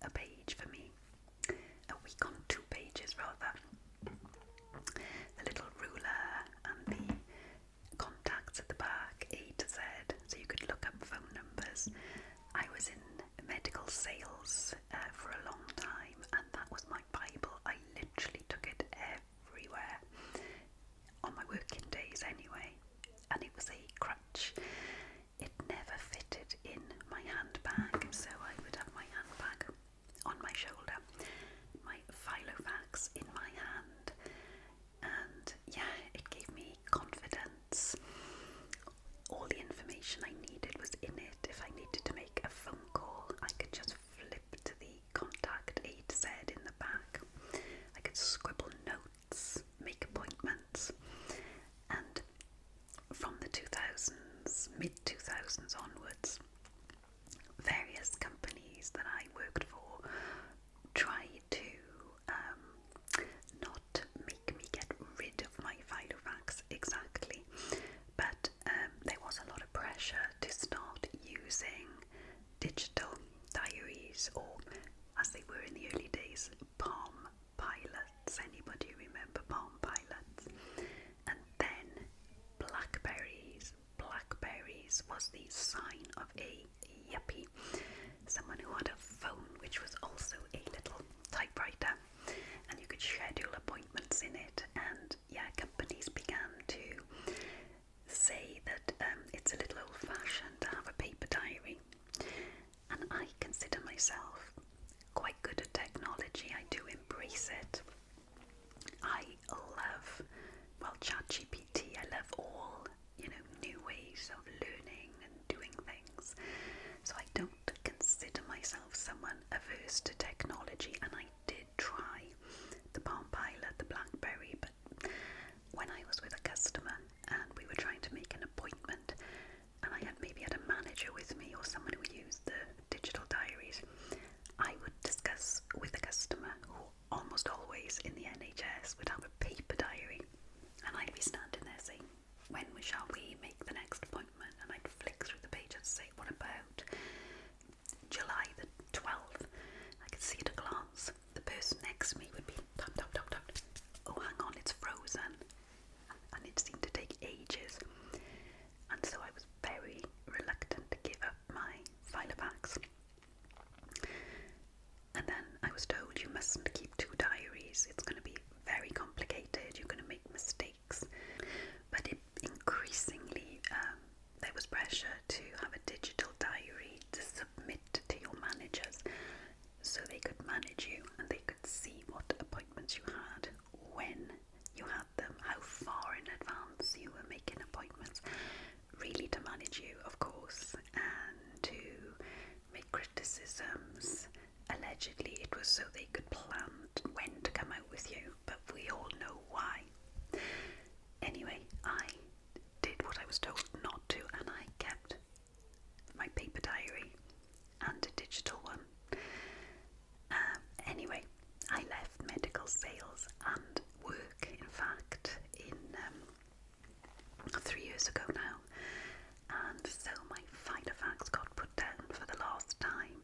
a page for me. A week on 2 pages rather. The little ruler and the contacts at the back, A to Z, so you could look up phone numbers. I was in medical sales for a long time, and that was my Bible. I literally took it everywhere, on my working days anyway, and it was a crutch. It never fitted in my handbag, so I would have my handbag on my shoulder, my Filofax in my hand, and yeah, it gave me confidence. All the information I needed was in it. If I needed to make a phone call, I could just flip to the contact A to Z in the back. I could scribble notes, make appointments, and from the 2000s, mid-2000s onwards, various companies that I worked for tried to not make me get rid of my Filofax exactly, but there was a lot of pressure to start using digital diaries, or as they were in the early days, Palm Pilots. Anybody remember Palm Pilots? And then Blackberries. Blackberries was the sign of a yuppie, someone who had a phone which was also a little typewriter, and you could schedule appointments in it. And yeah, companies began to say that it's a little old-fashioned to have a paper diary, and I consider myself quite good at technology. I do embrace it. I love, well, ChatGPT. I love all, new ways of learning and doing things. So I don't consider myself someone averse to technology, and I did try the Palm Pilot, the Blackberry, but when I was with a customer and we were trying to make an appointment, and I had maybe had a manager with me or someone who used the digital diaries, I would discuss with the customer, who almost always in the NHS would have a paper diary, and I'd be standing there saying, when shall we make the next appointment? And I'd flick through the page and say, what about July the 12th? I could see at a glance. The person next to me would be tap, tap, tap, tap. Oh, hang on, it's frozen. And it seemed to take ages. And so I was very reluctant to give up my Filofax. And then I was told, you mustn't keep 2 diaries. It's going to be very complicated. You're going to make mistakes. But increasingly, there was pressure to have a digital diary to submit to your managers, so they could manage you and they could see what appointments you had, when you had them, how far in advance you were making appointments, really to manage you, of course, and to make criticisms. Allegedly it was so they could plan when to come out with you, but we all know why. Anyway, I did what I was told not to, and I kept my paper diary and a digital one. Anyway, I left medical sales and work, in fact, in 3 years ago now, and so my Filofax got put down for the last time,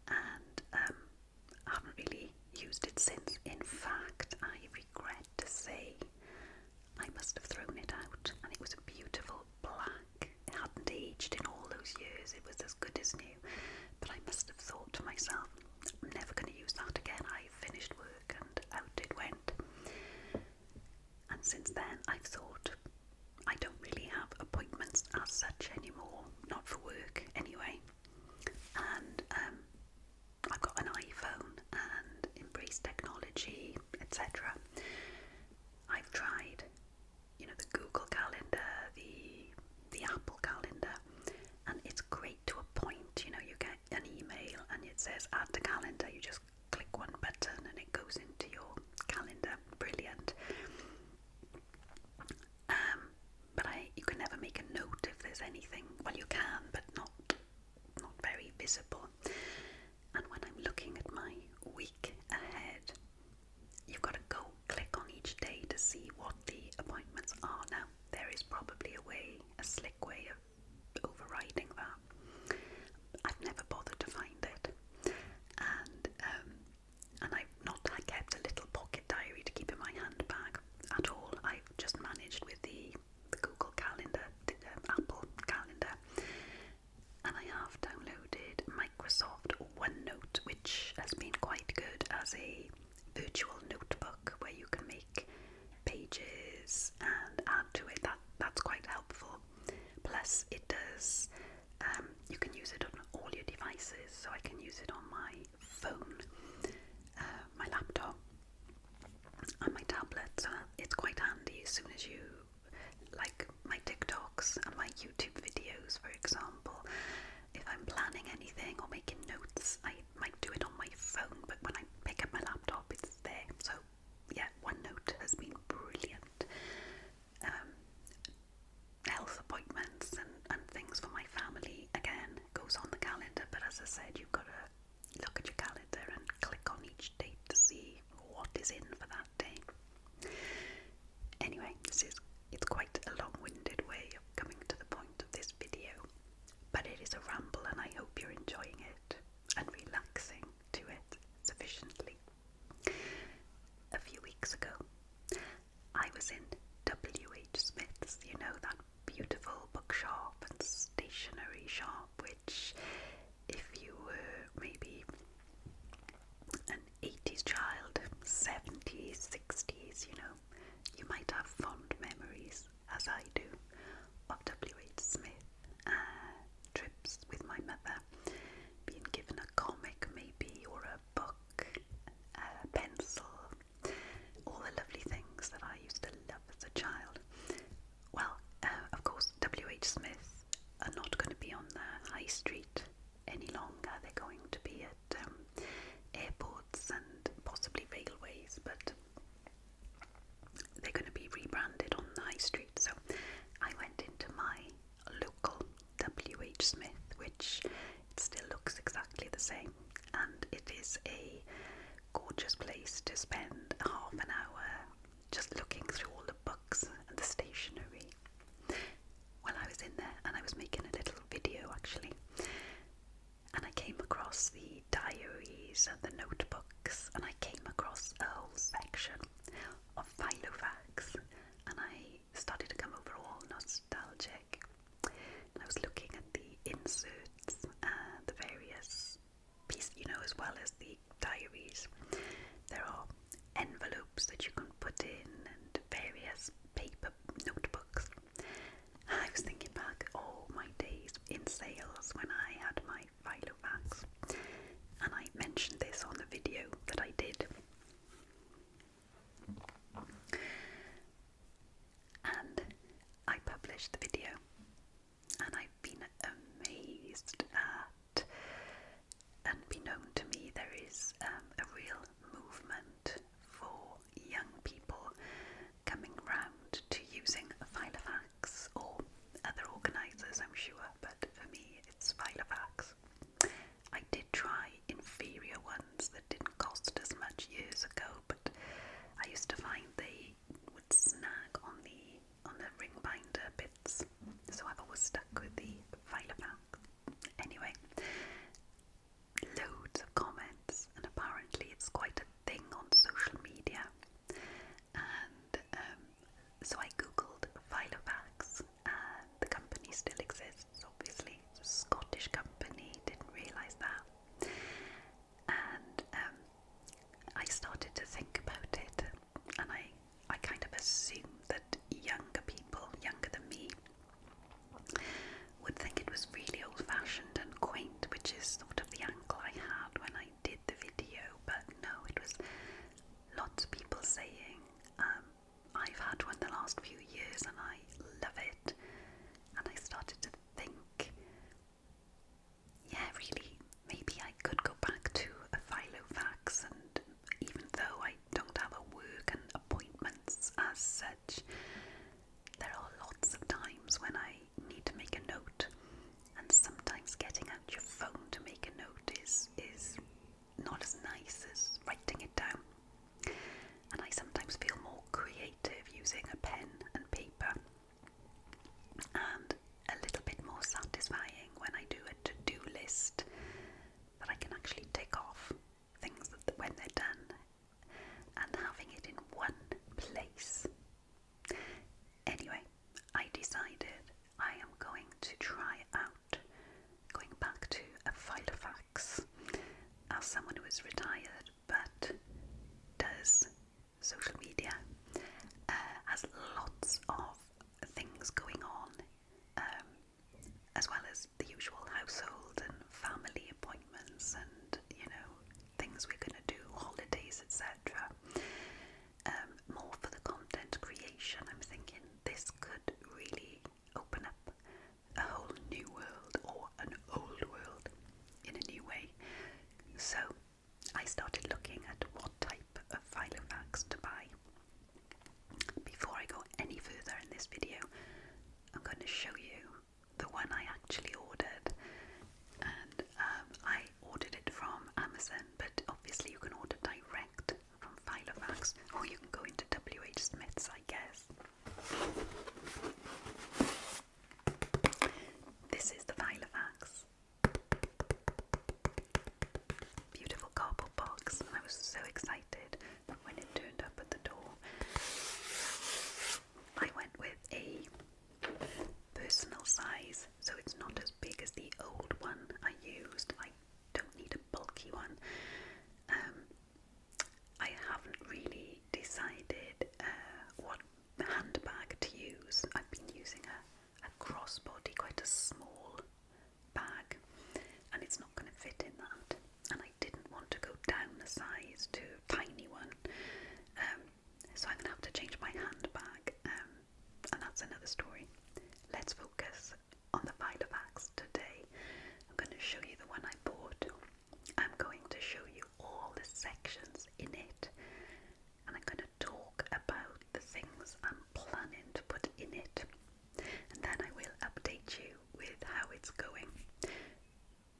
and I haven't really used it since. In fact, I regret to say I must have thrown it out, and it was a beautiful black. It hadn't aged in all those years. It was as good as new. But I must have thought to myself, I'm never going to use that again. I finished work and out it went. And since then I've thought, I don't really have appointments as such anymore, not for work anyway. And I've got an iPhone and embrace technology, etc. I've tried, the Google Calendar, the Apple Calendar, and it's great to a point. You get an email and it says add to calendar. You just click one button and it goes into your calendar. Brilliant. But you can never make a note if there's anything. Well, you can, but not very visible. And when I'm looking at my week ahead, you've got to go click on each day to see what the appointments are. Now, there is probably a slick way of overriding that. I've never bothered to find it. And devices, so I can use it on my phone, my laptop, and my tablet. So it's quite handy as soon as you, like my TikToks and my YouTube videos, for example. If I'm planning anything or making notes, I might do it on my phone, but when I pick up my laptop, it's there. So yeah, OneNote has been brilliant. Health appointments and things for my family, again, goes on the calendar, but as I said, you've got to look at your calendar and click on each date to see what is in for that day. Anyway, it's quite a long-winded way of coming to the point of this video, but it is a ramble and I hope you're enjoying it and relaxing to it sufficiently. A few weeks ago, I was in W.H. Smith's, you know, that beautiful bookshop and stationery shop, which if you were maybe an 80s child, 70s, 60s, you know, you might have fond memories, as I do, of W.H. Smith, trips with my mother, being given a comic maybe, or a book, a pencil, all the lovely things that I used to love as a child. Well, of course, W.H. Smith are not going to be on the high street any longer. They're going to be at airports and possibly railways, but they're going to be rebranded on the high street. So I went into my local W.H. Smith, which still looks exactly the same, and it is a gorgeous place to spend half an hour just looking through all the books and the stationery. Well, I was in there and I was making a little video actually, and I came across the diaries and the notebooks, and I came across a whole section of Filofax, and I started to come over all nostalgic. And I was looking at the inserts and the various pieces, you know, as well as the diaries. There are envelopes that you can put in and various paper notebooks. I was thinking back all my days in sales when I had my Filofax, and I mentioned this on the video that I did. And I published the video, and I've been amazed at, unbeknown to me, there was so excited, but when it turned up at the door, I went with a personal size, so it's not as big as the old one I used. I don't need a bulky one. I haven't really decided what handbag to use. I've been using a crossbody, quite a small bag, and it's not going to fit in that. And I didn't want to go down a size to a tiny one, so I'm going to have to change my handbag, and that's another story. Let's focus on the Filofax today. I'm going to show you the one I bought. I'm going to show you all the sections in it, and I'm going to talk about the things I'm planning to put in it, and then I will update you with how it's going.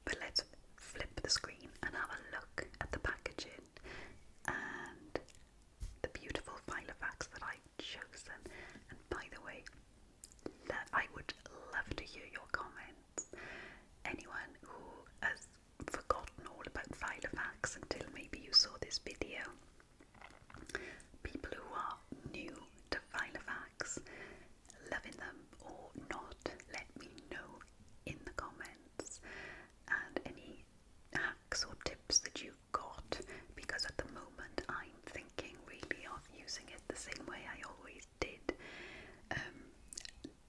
But let's flip the screen and have a look at the packaging and the beautiful Filofax that I've chosen. And by the way, I would love to hear your comments. Anyone who has forgotten all about Filofax until maybe you saw this video, people who are new to Filofax, loving them or not, let me know in the comments, and any hacks or tips that you've got, because at the moment I'm thinking really of using it the same way I always did.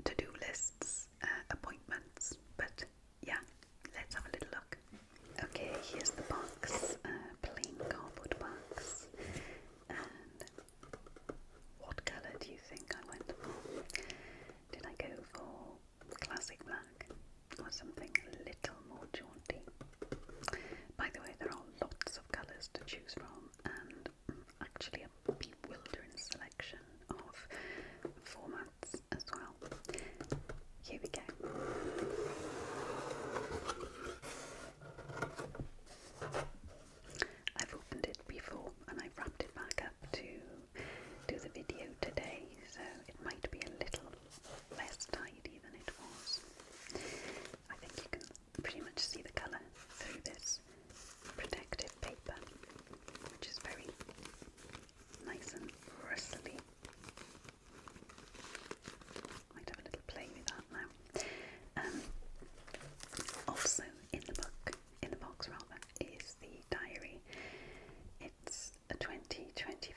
To-do lists, appointments, but yeah, let's have a little look. Okay, here's the box, plain cardboard box, and what colour do you think I went for? Did I go for classic black or something a little more jaunty? By the way, there are lots of colours to choose from, and actually a bewildering selection of formats as well. Here we go. I've opened it before and I've wrapped it back up to do the video today, so it might be a little less tidy than it was. I think you can pretty much see the colour through this protective paper, which is very nice and rustly. Might have a little play with that now. Also in the box rather, is the diary. It's a 2025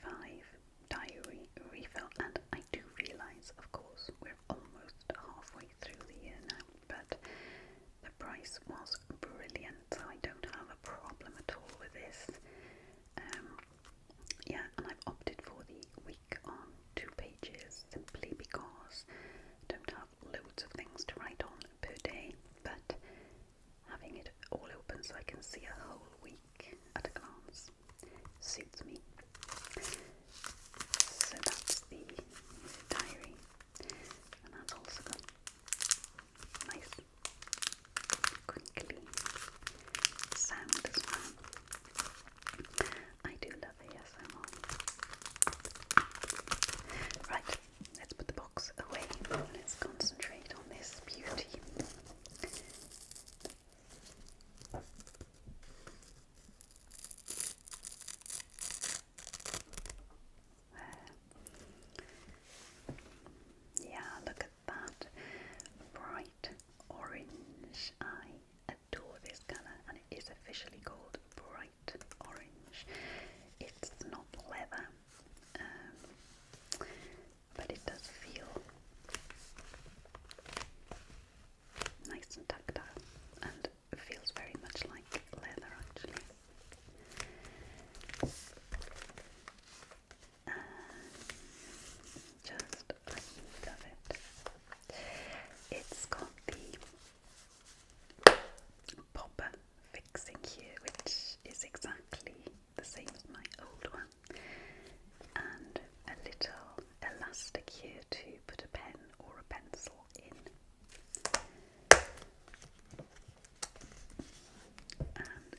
diary refill, and I do realise, of course, we're almost halfway through the year now, but the price was brilliant, so I don't have a problem at all with this. Yeah, and I've opted for the week on 2 pages simply because I don't have loads of things to write on per day, but having it all open so I can see a whole week at a glance suits me. So that's the diary, and that's also got nice crinkly sound as well. I do love ASMR. Right, let's put the box away. Let's concentrate on this beauty. Yeah, look at that bright orange. I adore this colour, and it is officially called bright orange. It's not leather, but it does feel nice and tactile, and it feels very much like leather actually. Just love it. It's got the popper fixing here, which is exactly the same as my old one, and a little elastic here to put a pen or a pencil in. And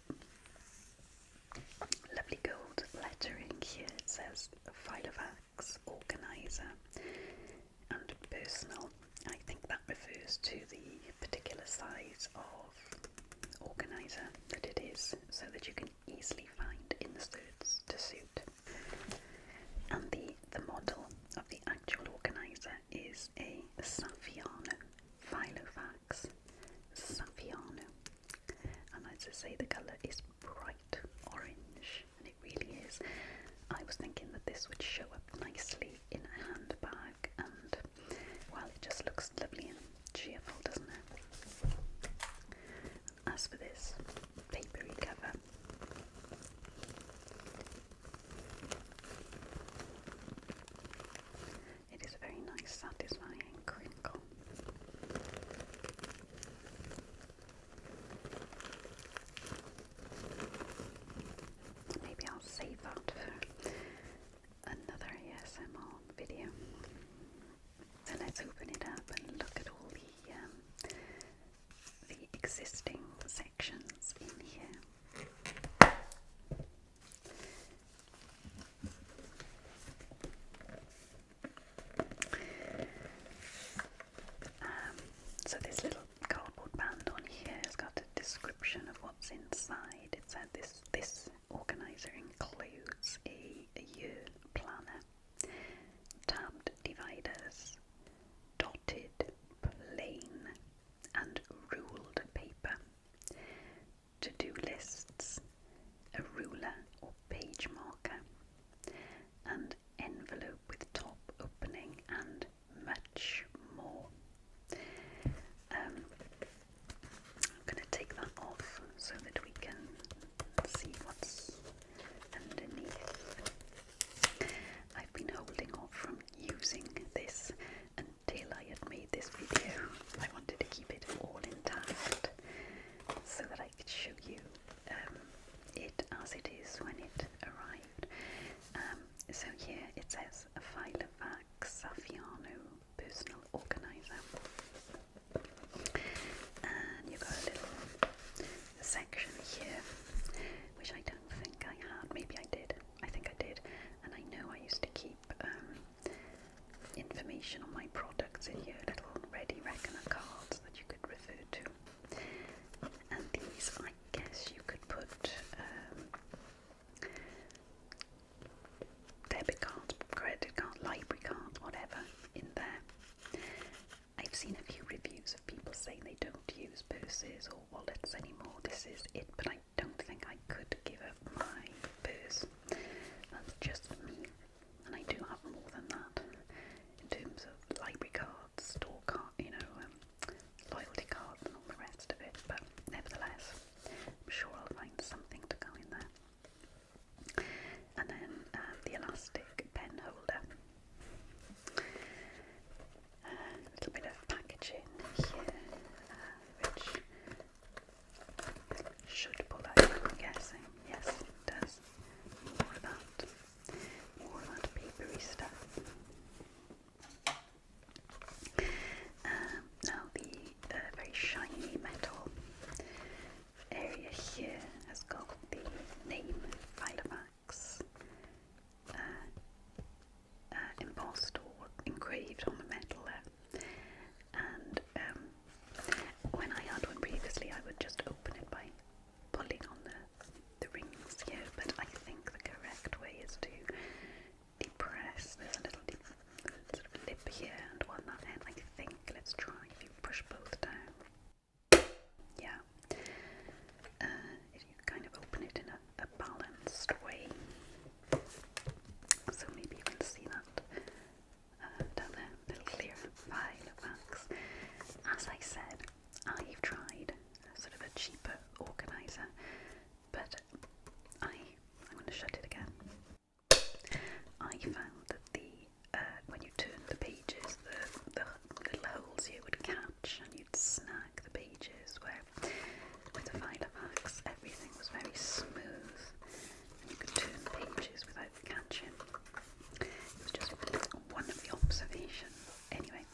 lovely gold lettering here. It says Filofax Organizer and Personal. I think that refers to the particular size of organizer that it is, so that you can easily find inserts to say the colour is bright orange, and it really is. I was thinking that this would show up nicely in a handbag, and well, it just looks lovely and cheerful, doesn't it? As for this papery cover, it is a very nice, satisfying crinkle. Maybe I'll save that for another ASMR video. So let's open it up and look at all the existing sections in here. So this little cardboard band on here has got a description of what's inside. It said this organiser includes a year planner, tabbed dividers, dotted, plain and ruled paper, to-do lists, a ruler or page marker, and envelope with top opening, and much more. I'm going to take that off so that we can see what's underneath. I've been holding off from using this until I had made this video. I wanted to keep it all intact so that I could show you it as it is when it arrived. So here it says a Filofax Saffiano personal organiser, and you've got a little section here which I don't think I had. Maybe I did. I think I did, and I know I used to keep information on my products in here, little ready reckoner cards that you could refer to. And these, I guess you could put debit cards, credit card, library cards, whatever in there. I've seen a few reviews of people saying they don't use purses or wallets anymore. This is it, but I don't think I could give up my purse. That's just me, and I do have more than that in terms of library cards, store card, loyalty cards and all the rest of it. But nevertheless, I'm sure I'll find something to go in there. And then the elastic pen holder. A little bit of packaging here, which should pull out, I'm guessing. Yes, it does. More of that papery stuff. Now the very shiny metal area here has got the name Filofax embossed or engraved on the metal there. And when I had one previously, I would just open it by pulling on the rings here, but I think the correct way is to depress. There's a little sort of lip here and one that end. I think, let's try if you push both down. Yeah. If you kind of open it in a balanced way. So maybe you can see that down there, little clear Filofax. As I said, I've tried sort of a cheaper organiser, but I'm going to shut it again. I found that when you turn the pages, the little holes here would catch and you'd snag the pages, where with the Filofax everything was very smooth and you could turn the pages without catching. It was just one of the observations. Anyway,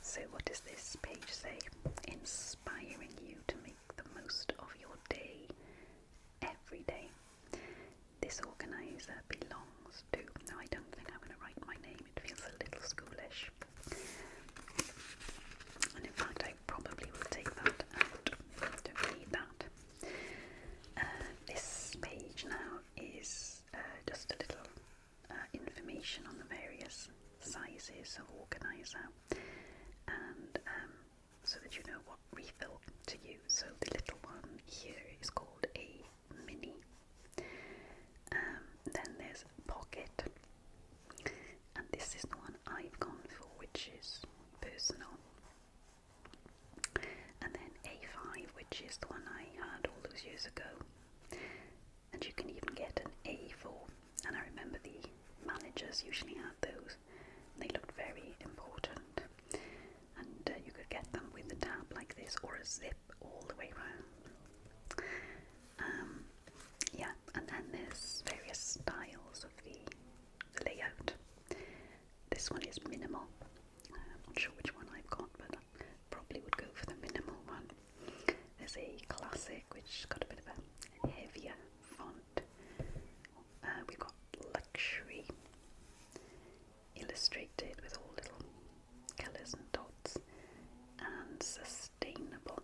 so what does this page say? Inspiring you to make the most of your day every day. This organiser belongs to... No, I don't think I'm going to write my name. It feels a little schoolish. And in fact, I probably will take that out. Don't need that. This page now is just a little information on the various sizes of organiser, and so that you know what refill to use. So the little one here is called years ago, and you can even get an A4, and I remember the managers usually had those. They looked very important, and you could get them with a tab like this or a zip all the way around. Yeah, and then there's various styles of the layout. This one is minimal. I'm not sure which one I've got, but I probably would go for the minimal one. There's a classic, which has got a bit of a heavier font. We've got luxury, illustrated with all little colours and dots, and sustainable.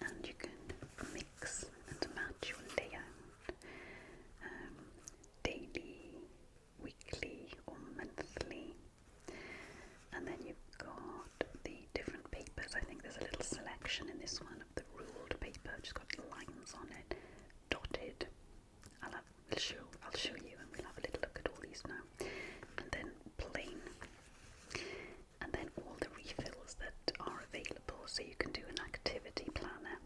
And you can mix and match your layout, daily, weekly or monthly. And then you've got the different papers. I think there's a little selection in this one of the ruled paper, which has got lines on it, dotted. I'll show you, and we'll have a little look at all these now. And then plain, and then all the refills that are available, so you can do an activity planner.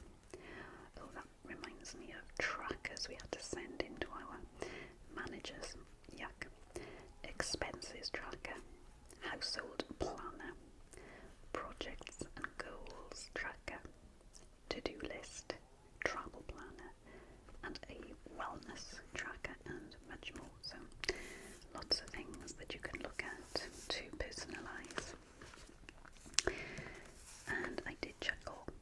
Oh, that reminds me of trackers we had to send in to our managers. Yuck. Expenses tracker, household planner, projects and goals tracker, to-do list, travel planner, and a wellness tracker, and much more. So lots of things that you can look at to personalise. And I did check,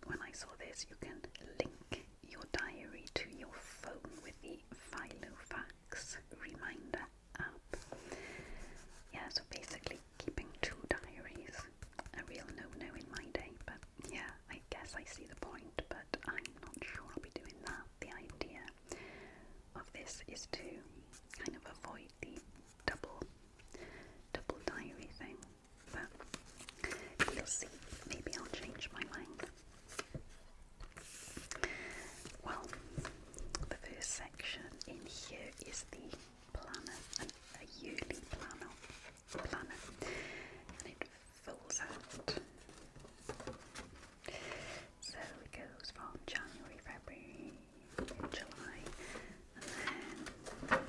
when I saw this, you can link your diary to your phone with the Filofax reminder app. Yeah, so basically keeping two diaries, a real no-no in my day, but yeah, I guess I see the point, but I'm not sure I'll be doing that. The idea of this is to kind of avoid the double diary thing, but we'll see. Maybe I'll change my mind. Well, the first section in here is the planner, and a yearly planner, and it folds out. So it goes from January, February, July, and then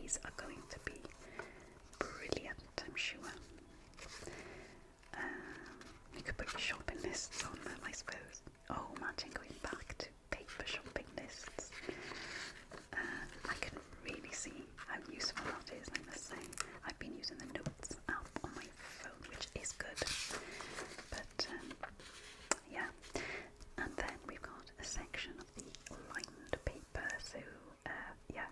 these are going to be brilliant, I'm sure. You could put your shopping lists on them, I suppose. Oh, imagine going back to paper shopping lists. I can really see how useful that is, I must say. I've been using the Notes app on my phone, which is good. But, yeah. And then we've got a section of the lined paper. So, yeah,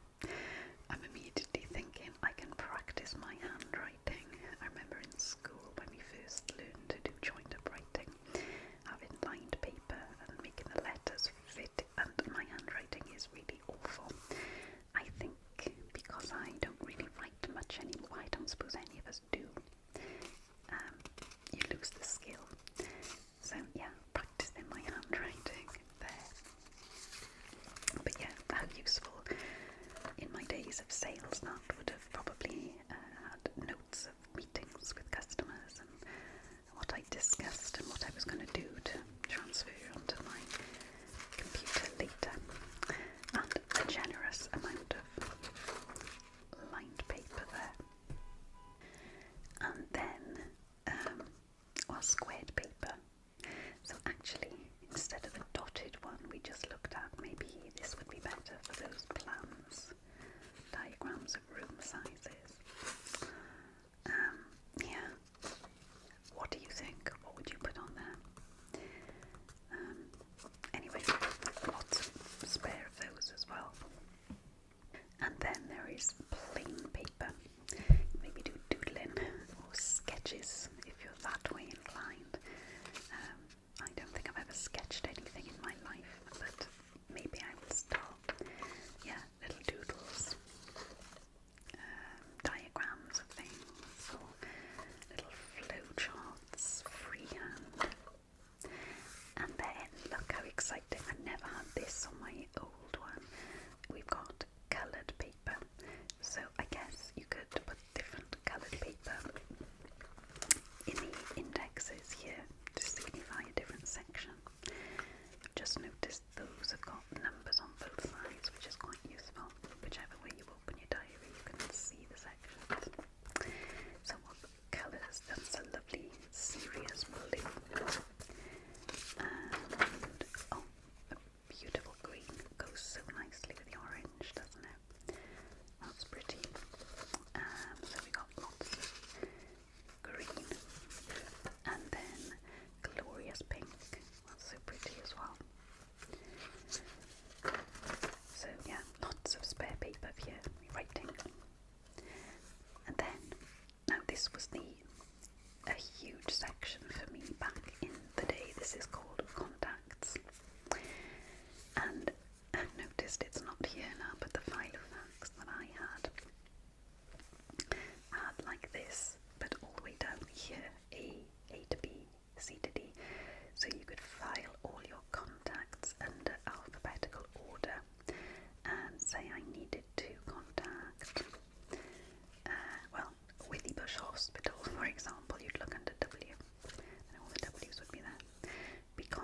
I'm immediately thinking I can practice my handwriting. I remember in school when we first learned to do joint-up writing, having lined paper and making the letters fit, and my handwriting is really awful. I think because I don't really write much anymore, I don't suppose any of us do, you lose the skill. So yeah, practicing my handwriting there. But yeah, how useful in my days of sales that would have probably had notes of meetings with customers and what I discussed and what I was going to do to transfer onto my computer later, and a generous amount of lined paper there. And then, squared paper. So actually, instead of a dotted one, we just looked at maybe this would be better for those plans, diagrams of room sizes. Yeah. What do you think? What would you put on there? Anyway, lots of spare of those as well. And then there is plain paper. Maybe do doodling or sketches if you're that way inclined. I don't think I've ever sketched anything in my life, but maybe I will start. Yeah, little doodles, diagrams of things, or little flow charts, freehand. And then, look how exciting, I've never had this on my old one. We've got coloured paper, so I guess you could put different coloured paper in the indexes here to signify a different section. I've just noticed those have got numbers on both sides, which is quite useful. Whichever way you open your diary, you can see the sections. So what colours? That's a lovely serious blue. And, oh, a beautiful green. Goes so nicely with the orange, doesn't it? That's pretty. So we got lots of green, and then glorious pink. That's so pretty as well. So yeah, lots of spare paper for your writing. And then, now this was a huge section for me back in the day. This is called contacts. And I've noticed it's not here now, but the Filofax that I had like this, but all the way down here, A to B, C to D, so you could file all your contacts under alphabetical order and say I needed to contact, Withybush Hospital, for example. You'd look under W, and all the W's would be there, because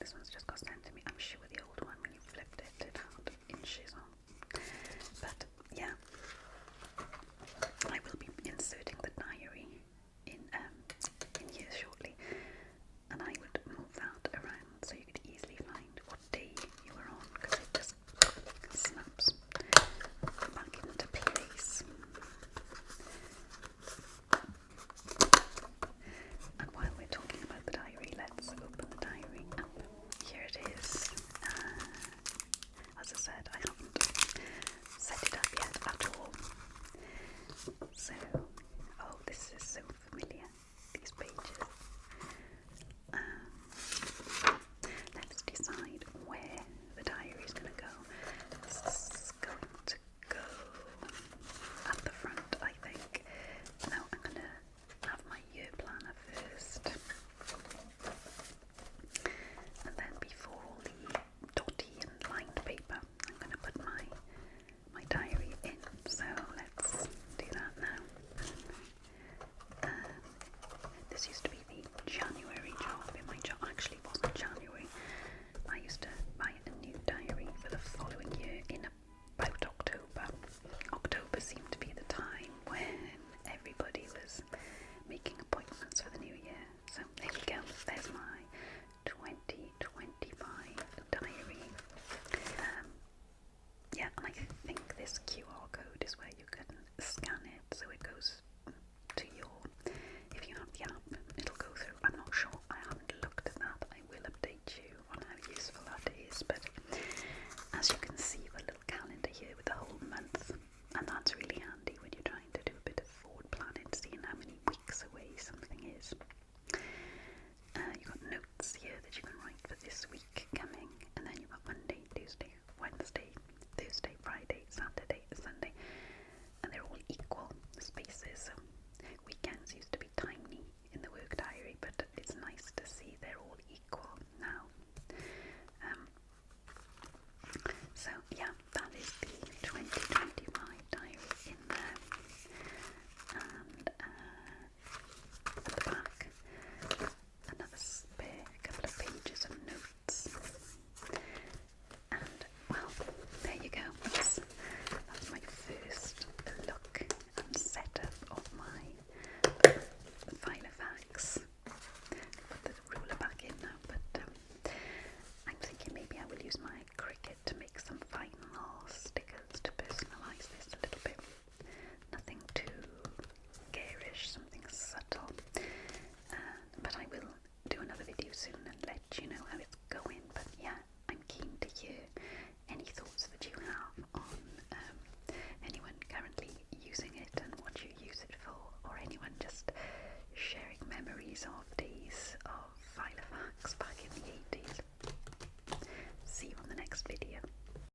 this one's just got sent to